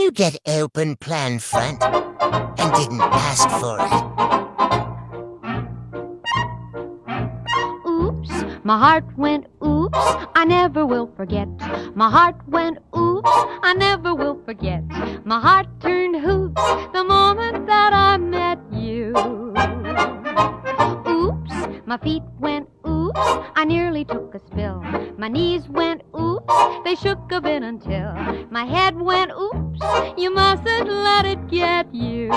you get open plan front and didn't ask for it? Oops, my heart went oops, I never will forget. My heart went oops, I never will forget. My heart turned hoops the moment that I met you. Oops, my feet went oops, I nearly took a spill. My knees went oops, they shook a bit until my head went oops, you mustn't let it get you.